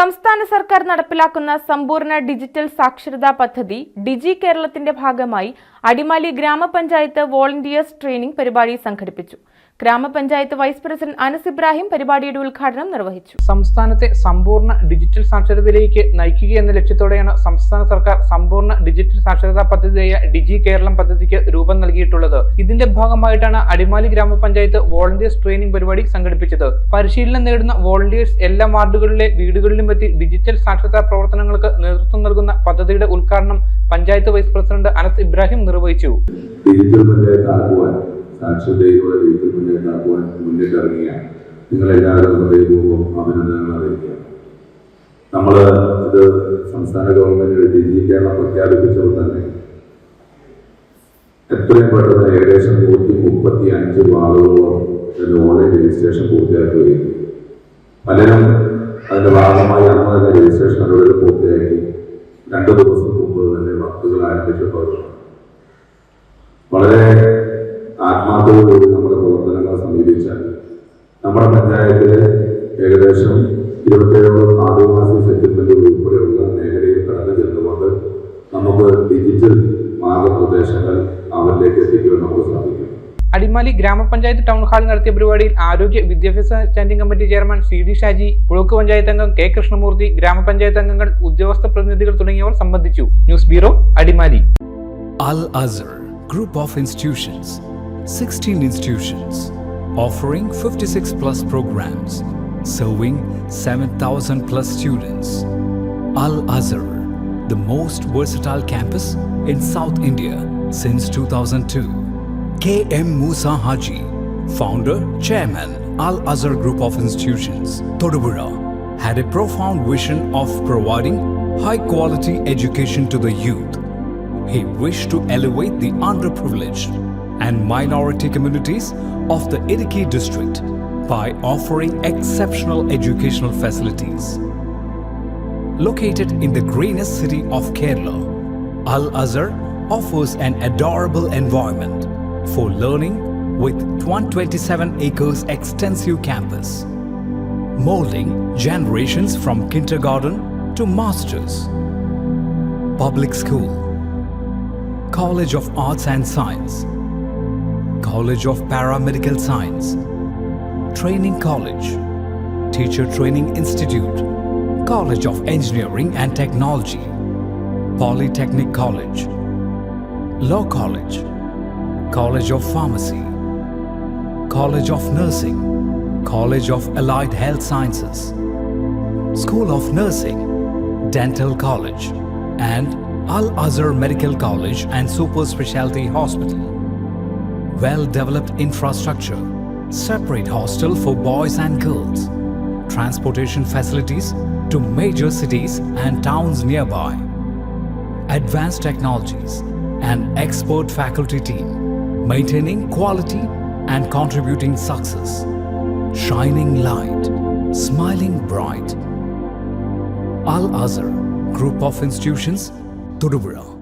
സംസ്ഥാന സർക്കാർ നടപ്പിലാക്കുന്ന സമ്പൂർണ്ണ ഡിജിറ്റൽ സാക്ഷരതാ പദ്ധതി ഡിജി കേരളത്തിന്റെ ഭാഗമായി അടിമാലി ഗ്രാമപഞ്ചായത്ത് വോളണ്ടിയേഴ്സ് ട്രെയിനിംഗ് പരിപാടി സംഘടിപ്പിച്ചു. ഗ്രാമപഞ്ചായത്ത് വൈസ് പ്രസിഡന്റ് അനസ് ഇബ്രാഹിം പരിപാടിയുടെ ഉദ്ഘാടനം നിർവഹിച്ചു. സംസ്ഥാനത്തെ സമ്പൂർണ്ണ ഡിജിറ്റൽ സാക്ഷരതയിലേക്ക് നയിക്കുകയെന്ന ലക്ഷ്യത്തോടെയാണ് സംസ്ഥാന സർക്കാർ സമ്പൂർണ്ണ ഡിജിറ്റൽ സാക്ഷരതാ പദ്ധതിയായ ഡിജി കേരളം പദ്ധതിക്ക് രൂപം നൽകിയിട്ടുള്ളത്. ഇതിന്റെ ഭാഗമായിട്ടാണ് അടിമാലി ഗ്രാമപഞ്ചായത്ത് വോളണ്ടിയേഴ്സ് ട്രെയിനിംഗ് പരിപാടി സംഘടിപ്പിച്ചത്. പരിശീലനം നേടുന്ന വോളണ്ടിയേഴ്സ് എല്ലാ വാർഡുകളിലെ വീടുകളിലും എത്തി ഡിജിറ്റൽ സാക്ഷരതാ പ്രവർത്തനങ്ങൾക്ക് നേതൃത്വം നൽകുന്ന പദ്ധതിയുടെ ഉദ്ഘാടനം പഞ്ചായത്ത് വൈസ് പ്രസിഡന്റ് അനസ് ഇബ്രാഹിം നിർവഹിച്ചു. സാക്ഷരതയിലൂടെ ഡിജിറ്റൽ മുന്നേറ്റാക്കുവാൻ മുന്നിട്ടിറങ്ങിയ നിങ്ങളെല്ലാവരും ഹൃദയപൂർവ്വം അഭിനന്ദനങ്ങൾ അറിയിക്കുക. നമ്മൾ ഇത് സംസ്ഥാന ഗവൺമെന്റിന്റെ ഡിജി കേരളം പ്രഖ്യാപിച്ചപ്പോൾ തന്നെ എത്രയും പെട്ടെന്ന് ഏകദേശം 135 വാർഡുകളോളം ഓൺലൈൻ രജിസ്ട്രേഷൻ പൂർത്തിയാക്കുകയും പലരും അതിന്റെ ഭാഗമായി അന്ന് തന്നെ രജിസ്ട്രേഷൻ നടപടികൾ പൂർത്തിയാക്കി 2 ദിവസം മുമ്പ് തന്നെ വർക്കുകൾ ആരംഭിച്ചപ്പോൾ വളരെ ആത്മാർത്ഥതയോടുകൂടി നമ്മുടെ പ്രവർത്തനങ്ങൾ സമീപിച്ചാൽ നമ്മുടെ പഞ്ചായത്തിലെ ഏകദേശം 27 ആദിവാസി സെറ്റിൽമെന്റുകൾ ഉൾപ്പെടെയുള്ള മേഖലയിൽ കടന്നു ചെന്നുകൊണ്ട് നമുക്ക് ഡിജിറ്റൽ മാർഗനിർദ്ദേശങ്ങൾ അവരിലേക്ക് എത്തിക്കുവാൻ നമുക്ക് സാധിക്കും. അടിമാലി ഗ്രാമപഞ്ചായത്ത് ടൗൺ ഹാളിൽ നടത്തിയ പരിപാടിയിൽ ആരോഗ്യ വിദ്യാഭ്യാസ standing committee chairman CD Shaji, block panchayat അംഗം K കൃഷ്ണമൂർത്തി, ഗ്രാമപഞ്ചായത്ത് അംഗങ്ങൾ, ഉദ്യോഗസ്ഥ പ്രതിനിധികൾ തുടങ്ങിയവർ സംബന്ധിച്ചു. News bureau, Adimali. Al Azhar Group of Institutions, 16 institutions offering 56 plus programs, serving 7,000 plus students. Al Azhar, the most versatile campus in South India since 2002. K.M. Musa Haji, founder, chairman, Al Azhar Group of Institutions, Thodupuzha, had a profound vision of providing high quality education to the youth. He wished to elevate the underprivileged and minority communities of the Idukki district by offering exceptional educational facilities. Located in the greenest city of Kerala, Al Azhar offers an adorable environment for learning with 127 acres extensive campus, molding generations from kindergarten to masters. Public school, College of Arts and Science, College of Paramedical Science, Training College, Teacher Training Institute, College of Engineering and Technology, Polytechnic College, Law College, College of Pharmacy, College of Nursing, College of Allied Health Sciences, School of Nursing, Dental College, and Al Azhar Medical College and Super Specialty Hospital. Well-developed infrastructure, separate hostel for boys and girls, transportation facilities to major cities and towns nearby, advanced technologies, an expert faculty team, maintaining quality and contributing success, shining light, smiling bright. Al Azhar Group of Institutions, Thodupuzha.